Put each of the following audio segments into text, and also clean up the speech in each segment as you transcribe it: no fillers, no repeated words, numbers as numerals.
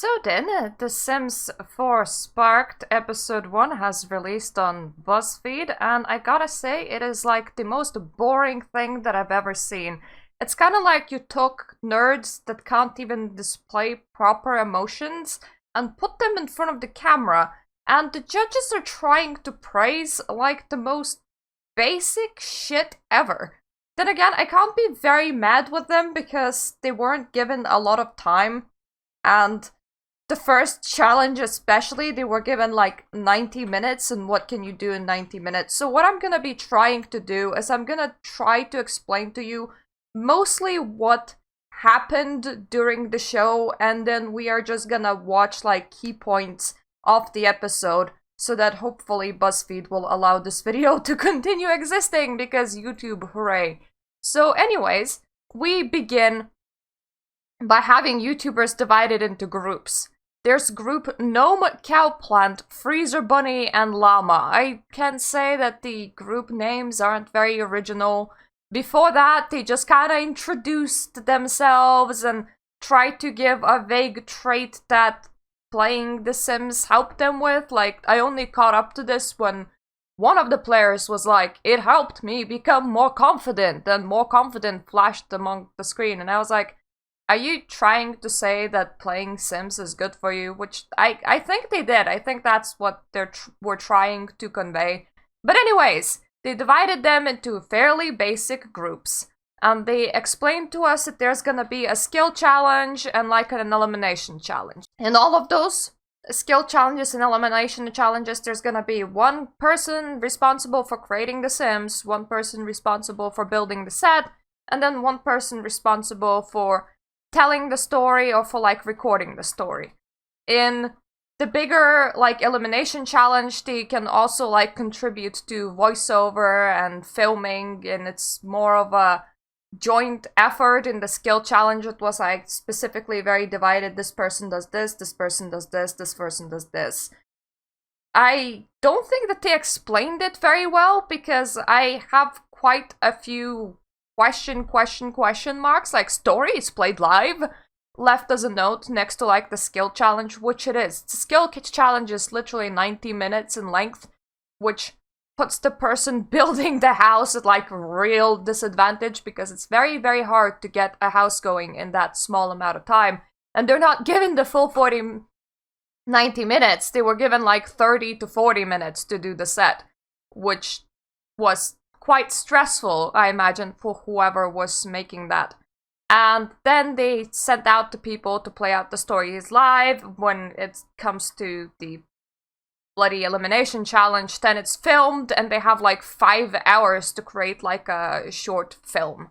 So then, The Sims 4 Sparked Episode 1 has released on Buzzfeed, and I gotta say, it is like the most boring thing that I've ever seen. It's kind of like you took nerds that can't even display proper emotions and put them in front of the camera, and the judges are trying to praise like the most basic shit ever. Then again, I can't be very mad with them because they weren't given a lot of time, and the first challenge especially, they were given like 90 minutes, and what can you do in 90 minutes? So what I'm gonna be trying to do is I'm gonna try to explain to you mostly what happened during the show, and then we are just gonna watch like key points of the episode so that hopefully BuzzFeed will allow this video to continue existing, because YouTube, hooray. So anyways, we begin by having YouTubers divided into groups. There's group Gnome, Cowplant, Fraser Bunny, and Llama. I can say that the group names aren't very original. Before that, they just kinda introduced themselves and tried to give a vague trait that playing The Sims helped them with. Like, I only caught up to this when one of the players was like, "It helped me become more confident," and more confident flashed among the screen, and I was like, are you trying to say that playing Sims is good for you? Which I think they did. I think that's what they were trying to convey. But anyways, they divided them into fairly basic groups. And they explained to us that there's gonna be a skill challenge and like an elimination challenge. In all of those skill challenges and elimination challenges, there's gonna be one person responsible for creating the Sims, one person responsible for building the set, and then one person responsible for telling the story or for like recording the story. In the bigger like elimination challenge, they can also like contribute to voiceover and filming, and it's more of a joint effort. In the skill challenge, it was like specifically very divided. This person does this person does this person does this. I don't think that they explained it very well, because I have quite a few question marks, like story is played live, left as a note next to like the skill challenge, which it is. The skill challenge is literally 90 minutes in length, which puts the person building the house at like real disadvantage, because it's very, very hard to get a house going in that small amount of time. And they're not given the full 90 minutes, they were given like 30 to 40 minutes to do the set, which was quite stressful, I imagine, for whoever was making that. And then they sent out the people to play out the stories live. When it comes to the bloody elimination challenge, then it's filmed, and they have like 5 hours to create like a short film.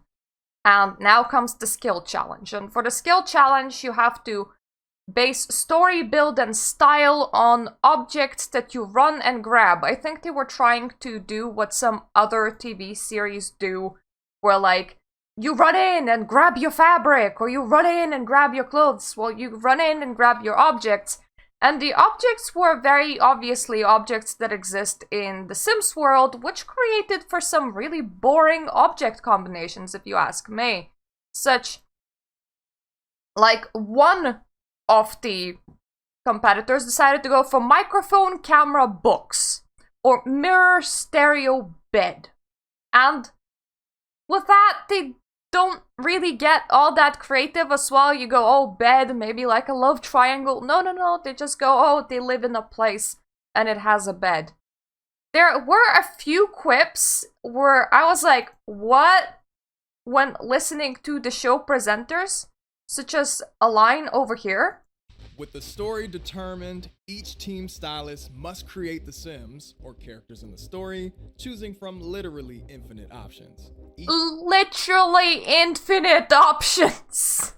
And now comes the skill challenge. And for the skill challenge, you have to base story build and style on objects that you run and grab. I think they were trying to do what some other TV series do, where like, you run in and grab your fabric, or you run in and grab your clothes. Well, you run in and grab your objects. And the objects were very obviously objects that exist in the Sims world, which created for some really boring object combinations, if you ask me. Such, like, one of the competitors decided to go for microphone, camera, books, or mirror, stereo, bed. And with that, they don't really get all that creative as well. You go, oh, bed, maybe like a love triangle. No, they just go, oh, they live in a place and it has a bed. There were a few quips where I was like, what? When listening to the show presenters, such as a line over here. With the story determined, each team stylist must create the Sims, or characters in the story, choosing from literally infinite options. Literally infinite options!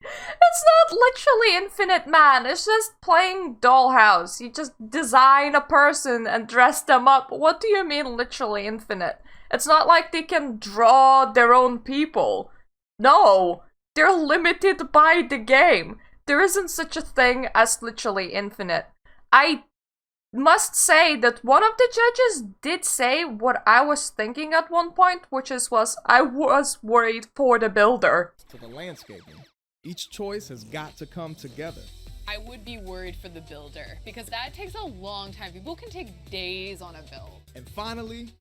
It's not literally infinite, man. It's just playing Dollhouse. You just design a person and dress them up. What do you mean literally infinite? It's not like they can draw their own people. No, they're limited by the game. There isn't such a thing as literally infinite. I must say that one of the judges did say what I was thinking at one point, which was I was worried for the builder. To the landscaping. Each choice has got to come together. I would be worried for the builder because that takes a long time. People can take days on a build. And finally,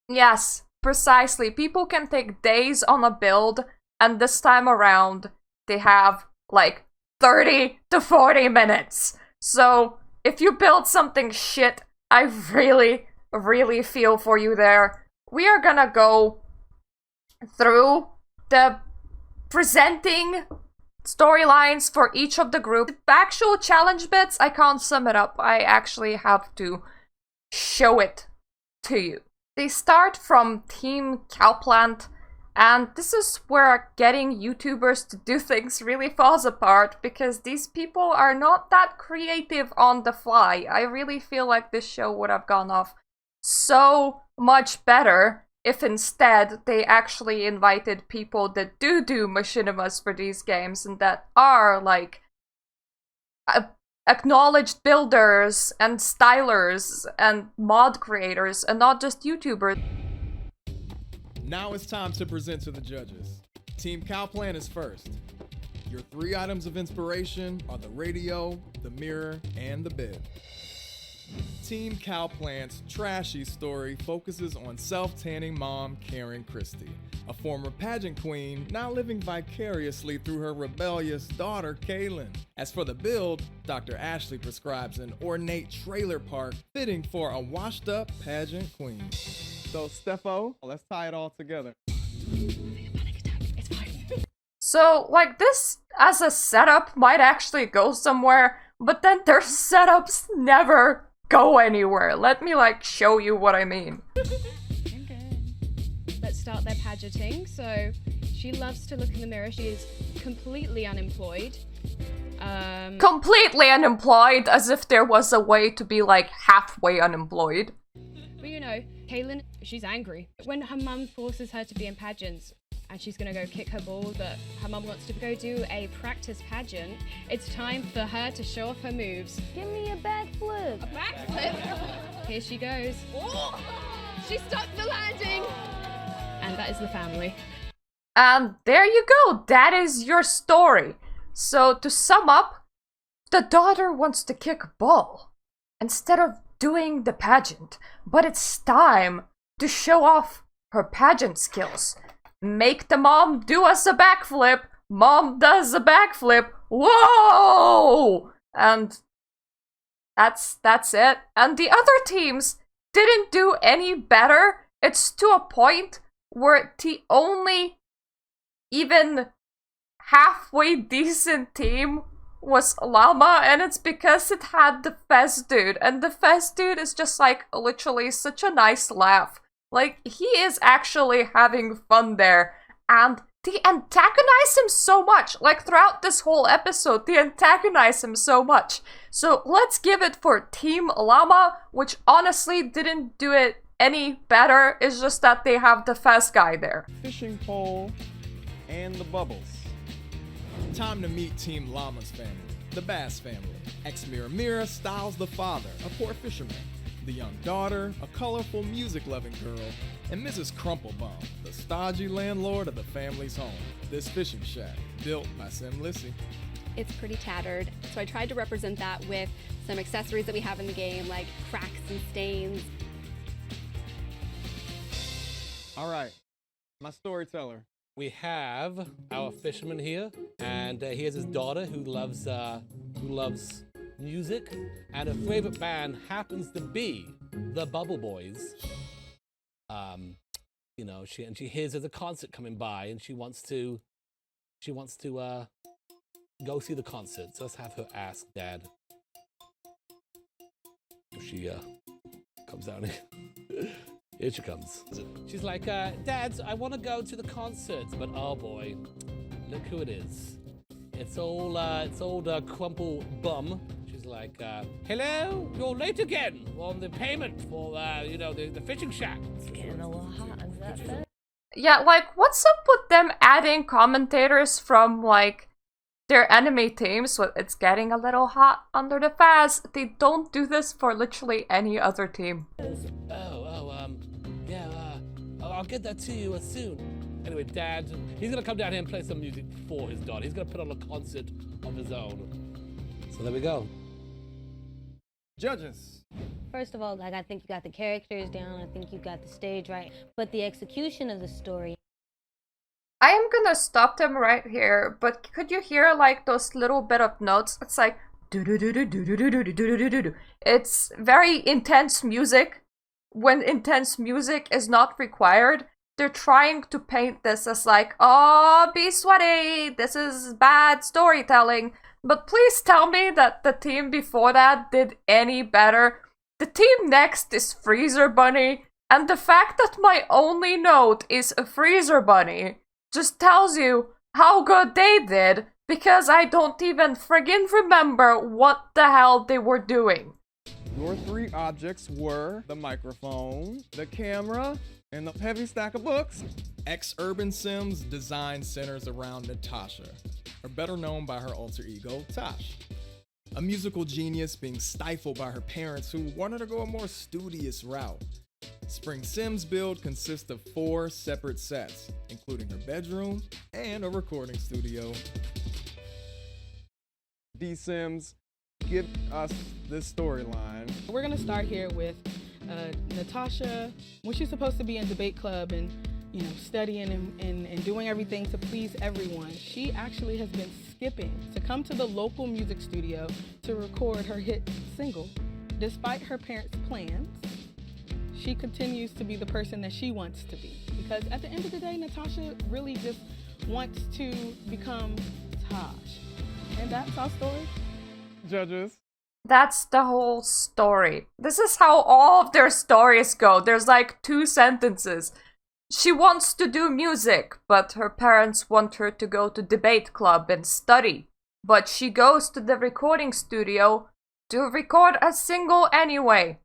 Yes, precisely. People can take days on a build, and this time around, they have like 30 to 40 minutes. So, if you build something shit, I really, really feel for you there. We are gonna go through the presenting storylines for each of the groups. The actual challenge bits, I can't sum it up. I actually have to show it to you. They start from Team Cowplant, and this is where getting YouTubers to do things really falls apart because these people are not that creative on the fly. I really feel like this show would have gone off so much better if instead they actually invited people that do machinimas for these games and that are like acknowledged builders and stylers and mod creators and not just YouTubers. now it's time to present to the judges. Team Cowplant is first. Your 3 items of inspiration are the radio, the mirror, and the bed. Team Cowplant's trashy story focuses on self-tanning mom Karen Christie, a former pageant queen now living vicariously through her rebellious daughter Kaylin. As for the build, Dr. Ashley prescribes an ornate trailer park fitting for a washed-up pageant queen. So Steffo, let's tie it all together. So, like, this as a setup might actually go somewhere, but then their setups never go anywhere. Let me, like, show you what I mean. Okay. Let's start their pageanting. So, she loves to look in the mirror. She is completely unemployed. Completely unemployed, as if there was a way to be, like, halfway unemployed. But you know, Kaylin, she's angry. When her mum forces her to be in pageants, and she's gonna go kick her ball that her mum wants to go do a practice pageant, it's time for her to show off her moves. Give me a backflip. A backflip? Here she goes. Oh, she stuck the landing! And that is the family. And there you go, that is your story. So to sum up, the daughter wants to kick ball instead of doing the pageant, but it's time to show off her pageant skills. Make the mom do us a backflip. Mom does a backflip. Whoa! And that's it. And the other teams didn't do any better. It's to a point where the only even halfway decent team was Llama, and it's because it had the Fez dude, and the Fez dude is just like literally such a nice laugh. Like, he is actually having fun there, and they antagonize him so much. Like, throughout this whole episode, they antagonize him so much. So let's give it for Team Llama, which honestly didn't do it any better. It's just that they have the Fez guy there. Fishing pole and the bubbles. Time to meet Team Llama's family, the Bass family. Ex-Mirror styles the father, a poor fisherman. The young daughter, a colorful music-loving girl. And Mrs. Crumplebum, the stodgy landlord of the family's home. This fishing shack, built by Sim Lissy. It's pretty tattered, so I tried to represent that with some accessories that we have in the game, like cracks and stains. All right, my storyteller. We have our fisherman here, and he has his daughter who loves music, and her favorite band happens to be the Bubble Boys. You know, she hears there's a concert coming by, and she wants to go see the concert. So let's have her ask Dad if she comes down here. Here she comes. She's like, Dad, I want to go to the concert, but oh boy, look who it is. It's old Crumple Bum. She's like, hello, you're late again on the payment for, the fishing shack. It's getting a little hot, is that fair? Yeah, like, what's up with them adding commentators from, like, their enemy teams? Well, it's getting a little hot under the Faz. They don't do this for literally any other team. I'll get that to you soon. Anyway, Dad, he's gonna come down here and play some music for his daughter. He's gonna put on a concert of his own. So there we go. Judges. First of all, like, I think you got the characters down, I think you got the stage right, but the execution of the story. I am gonna stop them right here, but could you hear like those little bit of notes? It's like do do do do do do do do do do do do. It's very intense music. When intense music is not required, they're trying to paint this as like, oh, be sweaty, this is bad storytelling. But please tell me that the team before that did any better. The team next is Fraser Bunny, and the fact that my only note is a Fraser Bunny just tells you how good they did, because I don't even friggin' remember what the hell they were doing. Your three objects were the microphone, the camera, and the heavy stack of books. Ex-Urban Sims design centers around Natasha, or better known by her alter ego, Tosh. A musical genius being stifled by her parents who wanted to go a more studious route. Spring Sims build consists of 4 separate sets, including her bedroom and a recording studio. D-Sims, give us this storyline. We're gonna start here with Natasha. When she's supposed to be in debate club and, you know, studying and doing everything to please everyone, she actually has been skipping to come to the local music studio to record her hit single. Despite her parents' plans, she continues to be the person that she wants to be. Because at the end of the day, Natasha really just wants to become Tosh. And that's our story. Judges. That's the whole story. This is how all of their stories go. There's like 2 sentences. She wants to do music, but her parents want her to go to debate club and study. But she goes to the recording studio to record a single anyway.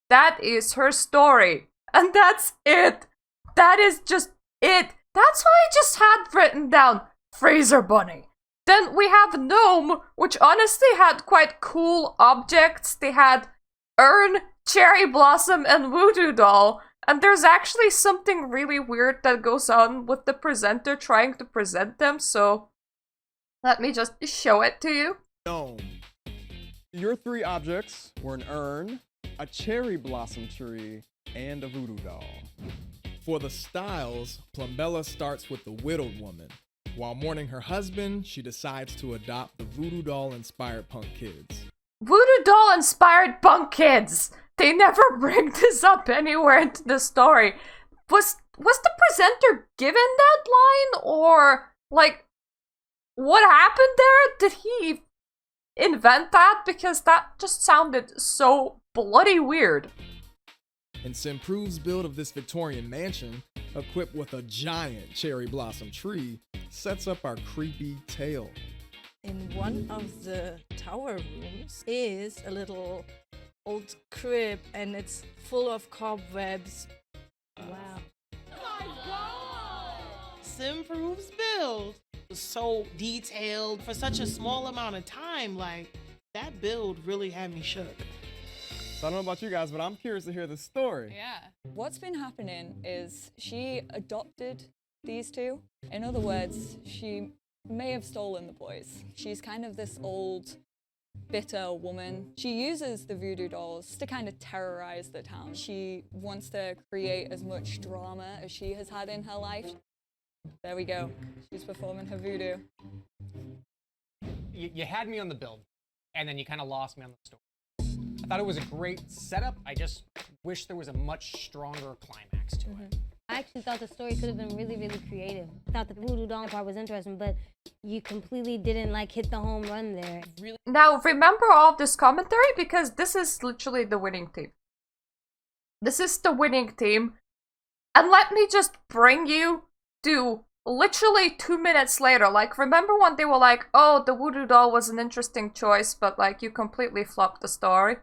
That is her story. And that's it. That is just it. That's why I just had written down Fraser Bunny. Then we have Gnome, which honestly had quite cool objects. They had Urn, Cherry Blossom, and Voodoo Doll. And there's actually something really weird that goes on with the presenter trying to present them, so let me just show it to you. Gnome. Your 3 objects were an urn, a cherry blossom tree, and a voodoo doll. For the styles, Plumella starts with the widowed woman. While mourning her husband, she decides to adopt the Voodoo Doll-inspired punk kids. Voodoo Doll-inspired punk kids! They never bring this up anywhere into the story. Was the presenter given that line? Or, like, what happened there? Did he invent that? Because that just sounded so bloody weird. In Simprove's build of this Victorian mansion, equipped with a giant cherry blossom tree, sets up our creepy tale. In one of the tower rooms is a little old crib, and it's full of cobwebs. Wow. Simprove's build was so detailed for such a small amount of time. Like, that build really had me shook. So I don't know about you guys, but I'm curious to hear the story. Yeah. What's been happening is she adopted these 2. In other words, she may have stolen the boys. She's kind of this old, bitter woman. She uses the voodoo dolls to kind of terrorize the town. She wants to create as much drama as she has had in her life. There we go. She's performing her voodoo. You had me on the build, and then you kind of lost me on the story. I thought it was a great setup. I just wish there was a much stronger climax to it. I actually thought the story could have been really, really creative. I thought the voodoo doll part was interesting, but you completely didn't like hit the home run there. Really? Now, remember all of this commentary, because this is literally the winning team. This is the winning team. And let me just bring you to literally 2 minutes later. Like, remember when they were like, oh, the voodoo doll was an interesting choice, but like, you completely flopped the story.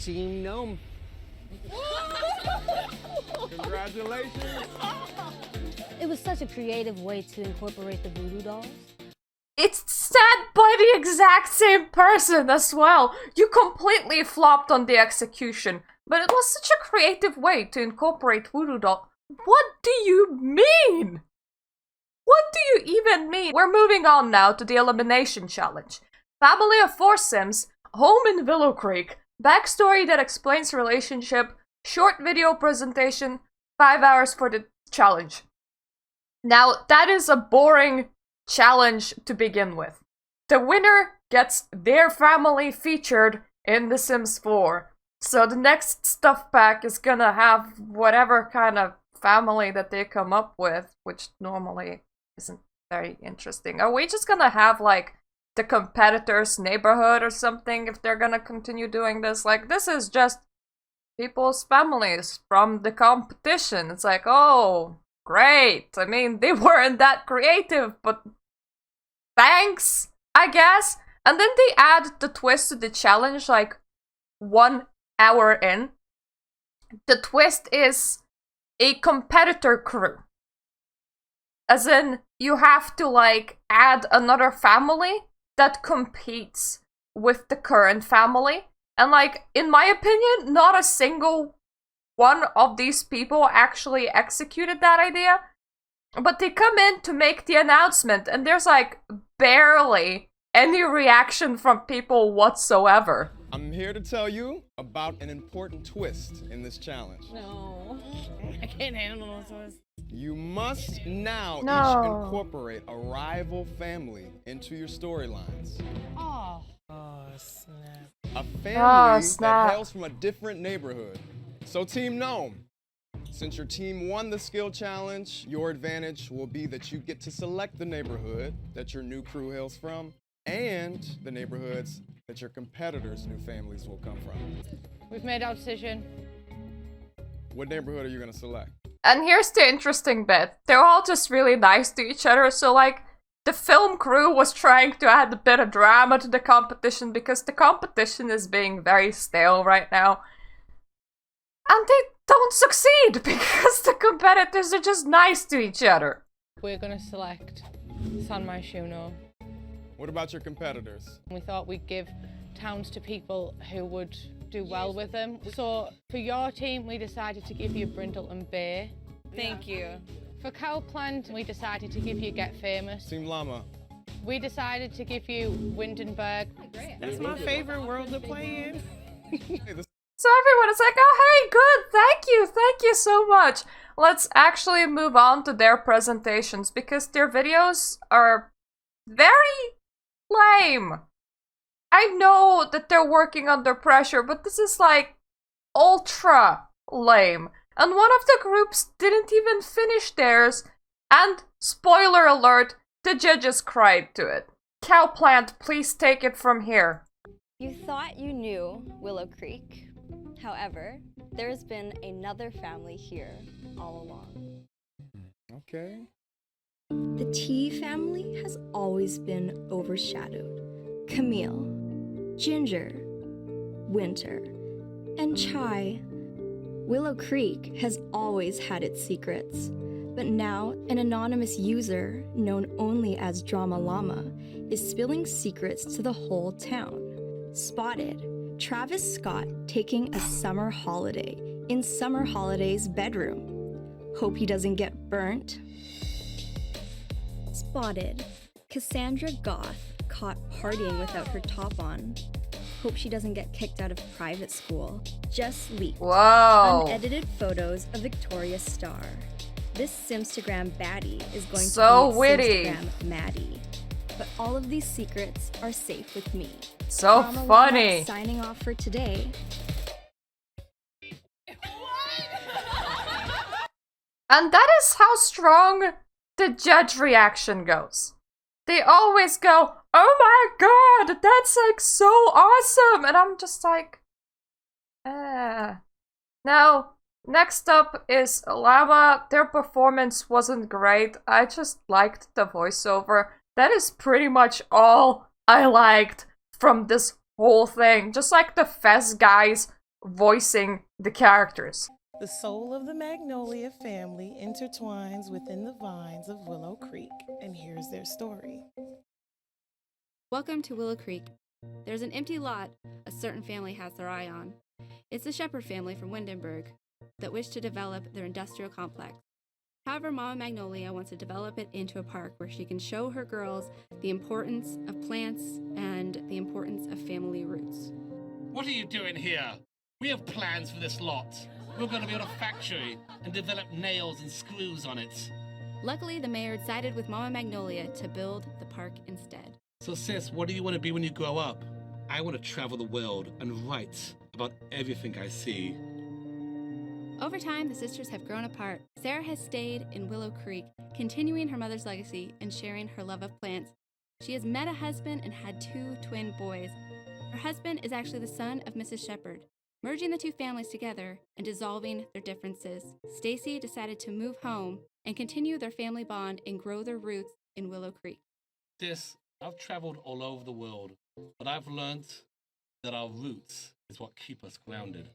Team Gnome. Congratulations. It was such a creative way to incorporate the voodoo dolls. It's said by the exact same person as well. You completely flopped on the execution, but it was such a creative way to incorporate voodoo doll. What do you mean? What do you even mean? We're moving on now to the elimination challenge. family of 4 Sims, home in Willow Creek, backstory that explains relationship, short video presentation, 5 hours for the challenge. Now, that is a boring challenge to begin with. The winner gets their family featured in The Sims 4. So the next stuff pack is gonna have whatever kind of family that they come up with, which normally isn't very interesting. Are we just gonna have, like, the competitor's neighborhood or something if they're gonna continue doing this? Like, this is just people's families from the competition. It's like, oh, great. I mean, they weren't that creative, but thanks, I guess. And then they add the twist to the challenge, like, 1 hour in. The twist is a competitor crew. As in, you have to, like, add another family that competes with the current family. And, like, in my opinion, not a single one of these people actually executed that idea. But they come in to make the announcement, and there's, like, barely any reaction from people whatsoever. I'm here to tell you about an important twist in this challenge. No. I can't handle those twists. You must now each incorporate a rival family into your storylines. Oh, snap. A family that hails from a different neighborhood. So Team Gnome, since your team won the skill challenge, your advantage will be that you get to select the neighborhood that your new crew hails from and the neighborhoods that your competitors' new families will come from. We've made our decision. What neighborhood are you gonna select? And here's the interesting bit. They're all just really nice to each other, so, like, the film crew was trying to add a bit of drama to the competition because the competition is being very stale right now. And they don't succeed because the competitors are just nice to each other. We're gonna select San Myshuno. What about your competitors? We thought we'd give towns to people who would do well with them. So for your team, we decided to give you Brindleton Bay. Thank you. For Cowplant, we decided to give you Get Famous. Team Llama. We decided to give you Windenburg. That's my favorite world to play in. So everyone is like, oh hey, good, thank you so much. Let's actually move on to their presentations because their videos are very lame. I know that they're working under pressure, but this is like ultra lame. And one of the groups didn't even finish theirs, and spoiler alert, the judges cried to it. Cowplant, please take it from here. You thought you knew Willow Creek. However, there's been another family here all along. Okay. The T family has always been overshadowed. Camille, Ginger, Winter, and Chai. Willow Creek has always had its secrets, but now an anonymous user, known only as Drama Llama, is spilling secrets to the whole town. Spotted Travis Scott taking a summer holiday in Summer Holiday's bedroom. Hope he doesn't get burnt. Spotted Cassandra Goth caught partying without her top on. Hope she doesn't get kicked out of private school. Just leaked unedited photos of Victoria Starr. This Simstagram baddie is going so to be witty. Simstagram Maddie. But all of these secrets are safe with me. So Drama funny. Llama signing off for today. And that is how strong the judge reaction goes. They always go, oh my god, that's like so awesome! And I'm just like, Now, next up is Llama. Their performance wasn't great. I just liked the voiceover. That is pretty much all I liked from this whole thing. Just like the Fez guys voicing the characters. The soul of the Magnolia family intertwines within the vines of Willow Creek, and here's their story. Welcome to Willow Creek. There's an empty lot a certain family has their eye on. It's the Shepherd family from Windenburg that wish to develop their industrial complex. However, Mama Magnolia wants to develop it into a park where she can show her girls the importance of plants and the importance of family roots. What are you doing here? We have plans for this lot. We're going to build a factory and develop nails and screws on it. Luckily, the mayor sided with Mama Magnolia to build the park instead. So sis, what do you want to be when you grow up? I want to travel the world and write about everything I see. Over time, the sisters have grown apart. Sarah has stayed in Willow Creek, continuing her mother's legacy and sharing her love of plants. She has met a husband and had 2 twin boys. Her husband is actually the son of Mrs. Shepherd. Merging the 2 families together and dissolving their differences, Stacy decided to move home and continue their family bond and grow their roots in Willow Creek. Sis, I've traveled all over the world, but I've learned that our roots is what keep us grounded.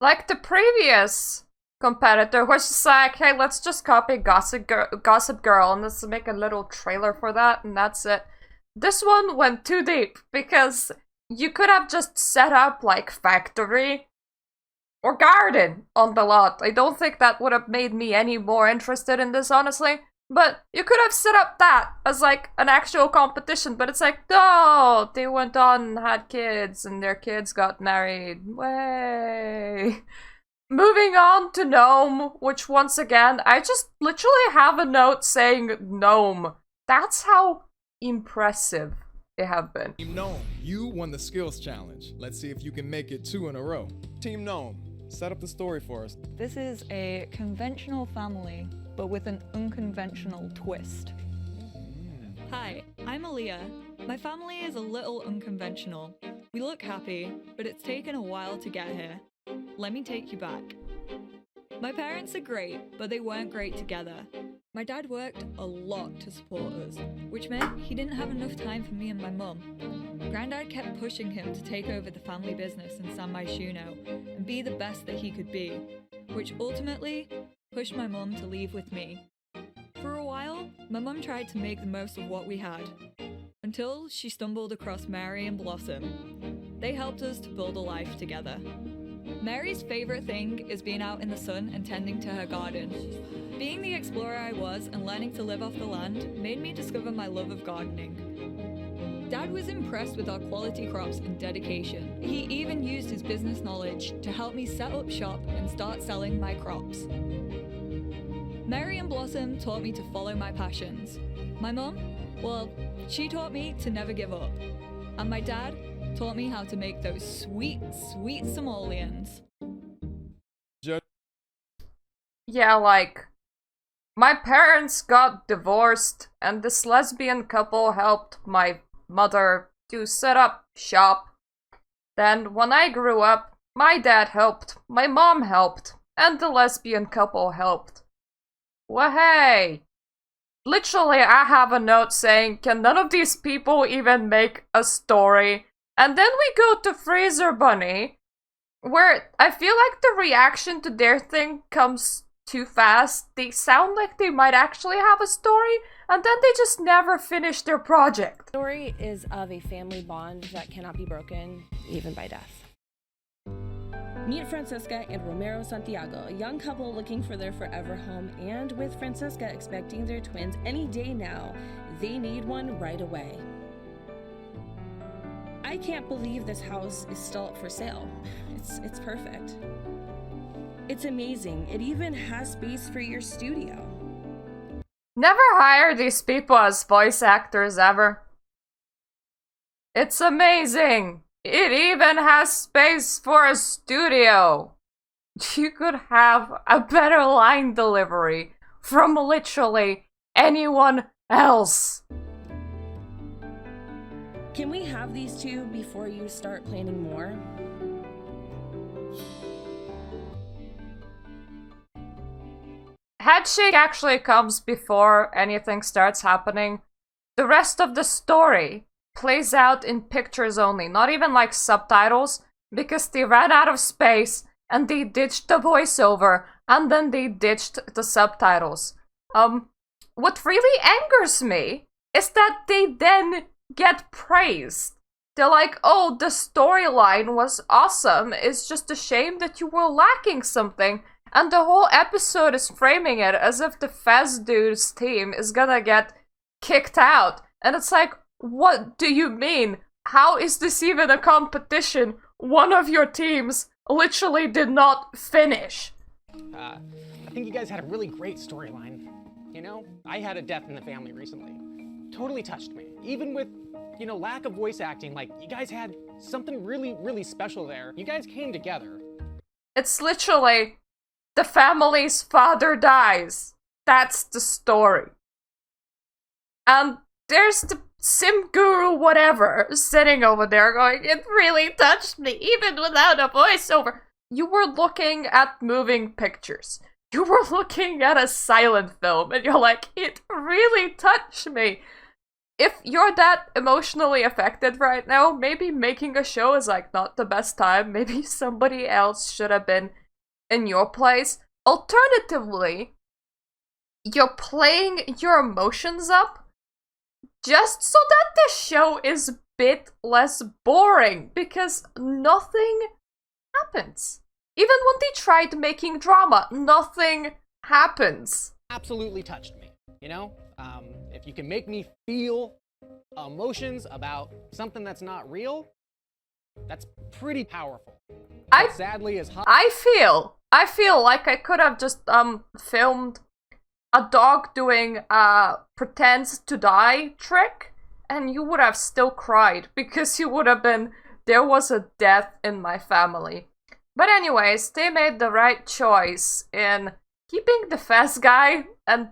Like the previous competitor, which is like, hey, let's just copy Gossip Girl and let's make a little trailer for that, and that's it. This one went too deep, because you could have just set up, like, factory or garden on the lot. I don't think that would have made me any more interested in this, honestly. But you could have set up that as, like, an actual competition, but it's like, no, they went on and had kids, and their kids got married. Way. Moving on to Gnome, which once again, I just literally have a note saying Gnome. That's how impressive they have been. Team Gnome, you won the skills challenge. Let's see if you can make it 2 in a row. Team Gnome, set up the story for us. This is a conventional family, but with an unconventional twist. Hi, I'm Aaliyah. My family is a little unconventional. We look happy, but it's taken a while to get here. Let me take you back. My parents are great, but they weren't great together. My dad worked a lot to support us, which meant he didn't have enough time for me and my mum. Granddad kept pushing him to take over the family business in San Myshuno and be the best that he could be, which ultimately pushed my mum to leave with me. For a while, my mum tried to make the most of what we had, until she stumbled across Mary and Blossom. They helped us to build a life together. Mary's favorite thing is being out in the sun and tending to her garden. Being the explorer I was and learning to live off the land made me discover my love of gardening. Dad was impressed with our quality crops and dedication. He even used his business knowledge to help me set up shop and start selling my crops. Mary and Blossom taught me to follow my passions. My mum, well, she taught me to never give up. And my dad taught me how to make those sweet, sweet simoleons. Yeah, like, my parents got divorced, and this lesbian couple helped my mother to set up shop. Then, when I grew up, my dad helped, my mom helped, and the lesbian couple helped. Well, hey! Literally, I have a note saying, can none of these people even make a story? And then we go to Fraser Bunny, where I feel like the reaction to their thing comes too fast. They sound like they might actually have a story, and then they just never finish their project. The story is of a family bond that cannot be broken, even by death. Meet Francesca and Romero Santiago, a young couple looking for their forever home, and with Francesca expecting their twins any day now, they need one right away. I can't believe this house is still up for sale. It's perfect. It's amazing. It even has space for your studio. Never hire these people as voice actors ever. It's amazing. It even has space for a studio. You could have a better line delivery from literally anyone else. Can we have these 2 before you start planning more? Headshake actually comes before anything starts happening. The rest of the story plays out in pictures only, not even like subtitles, because they ran out of space and they ditched the voiceover and then they ditched the subtitles. What really angers me is that they then get praised. They're like, oh, the storyline was awesome, it's just a shame that you were lacking something. And the whole episode is framing it as if the Fez dude's team is gonna get kicked out. And it's like, what do you mean? How is this even a competition? One of your teams literally did not finish. I think you guys had a really great storyline. You know, I had a death in the family recently. Totally touched me. Even with, you know, lack of voice acting, like, you guys had something really, really special there. You guys came together. It's literally the family's father dies. That's the story. And there's the sim guru whatever sitting over there going, it really touched me, even without a voiceover. You were looking at moving pictures. You were looking at a silent film, and you're like, it really touched me. If you're that emotionally affected right now, maybe making a show is like not the best time. Maybe somebody else should have been in your place. Alternatively, you're playing your emotions up just so that the show is a bit less boring, because nothing happens. Even when they tried making drama, nothing happens. Absolutely touched me, you know? If you can make me feel emotions about something that's not real, that's pretty powerful. Sadly, as hot. I feel like I could have just filmed a dog doing pretends to die trick, and you would have still cried, because you would have been, there was a death in my family. But anyways, they made the right choice in keeping the Fez guy and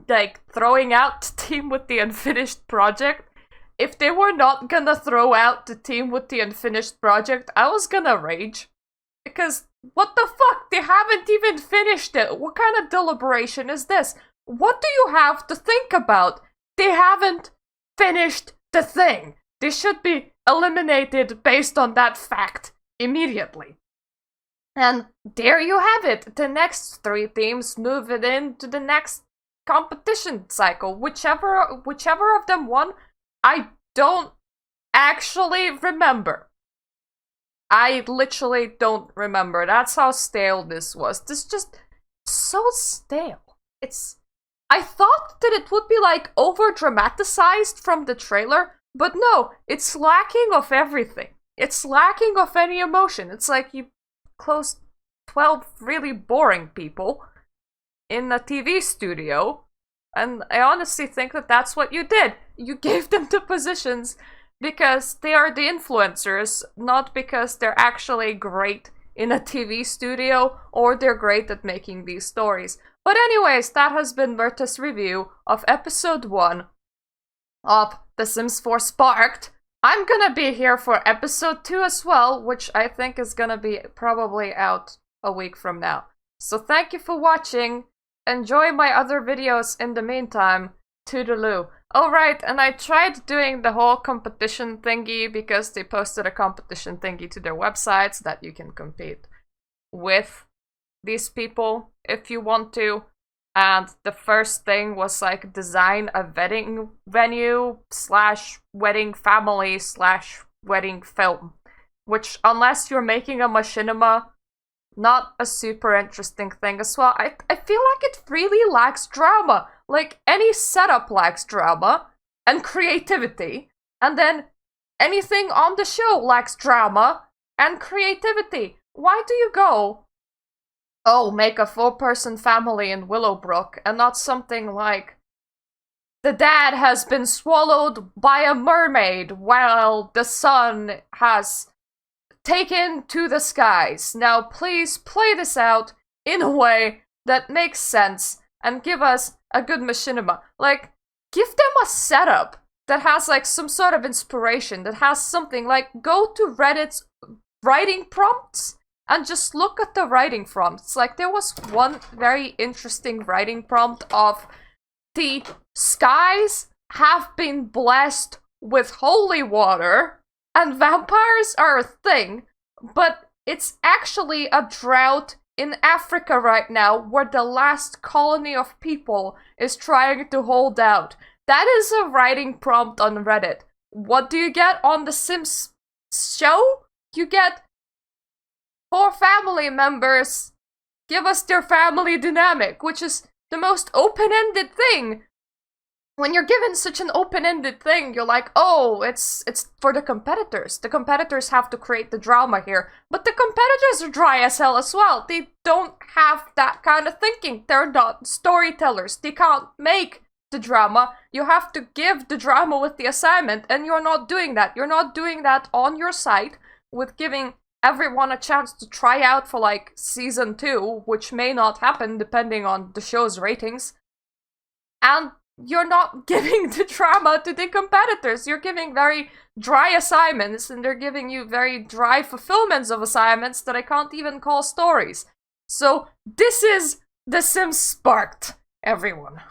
like throwing out the team with the unfinished project. If they were not gonna throw out the team with the unfinished project, I was gonna rage. Because what the fuck? They haven't even finished it. What kind of deliberation is this? What do you have to think about? They haven't finished the thing. They should be eliminated based on that fact immediately. And there you have it. The next 3 teams move it into the next competition cycle. Whichever of them won, I don't actually remember. I literally don't remember. That's how stale this was. This just so stale. I thought that it would be like over dramatized from the trailer, but no, it's lacking of everything. It's lacking of any emotion. It's like you closed 12 really boring people in a TV studio, and I honestly think that that's what you did. You gave them the positions because they are the influencers, not because they're actually great in a TV studio or they're great at making these stories. But anyways, that has been Mirta's review of episode 1 of The Sims 4 Sparked. I'm gonna be here for episode 2 as well, which I think is gonna be probably out a week from now. So thank you for watching. Enjoy my other videos in the meantime. Toodaloo. Alright, and I tried doing the whole competition thingy because they posted a competition thingy to their website so that you can compete with these people if you want to. And the first thing was like design a wedding venue / wedding family / wedding film. Which, unless you're making a machinima, not a super interesting thing as well. I feel like it really lacks drama. Like, any setup lacks drama and creativity. And then anything on the show lacks drama and creativity. Why do you go, oh, make a 4-person family in Willowbrook, and not something like the dad has been swallowed by a mermaid while the son has taken to the skies. Now please play this out in a way that makes sense and give us a good machinima. Like, give them a setup that has like some sort of inspiration, that has something. Like, go to Reddit's writing prompts and just look at the writing prompts. Like, there was one very interesting writing prompt of the skies have been blessed with holy water and vampires are a thing, but it's actually a drought in Africa right now where the last colony of people is trying to hold out. That is a writing prompt on Reddit. What do you get on The Sims show? You get 4 family members give us their family dynamic, which is the most open-ended thing. When you're given such an open-ended thing, you're like, oh, it's for the competitors. The competitors have to create the drama here. But the competitors are dry as hell as well. They don't have that kind of thinking. They're not storytellers. They can't make the drama. You have to give the drama with the assignment, and you're not doing that. You're not doing that on your site with giving everyone a chance to try out for like season 2, which may not happen depending on the show's ratings. And you're not giving the drama to the competitors. You're giving very dry assignments, and they're giving you very dry fulfillments of assignments that I can't even call stories. So this is The Sims Sparked, everyone.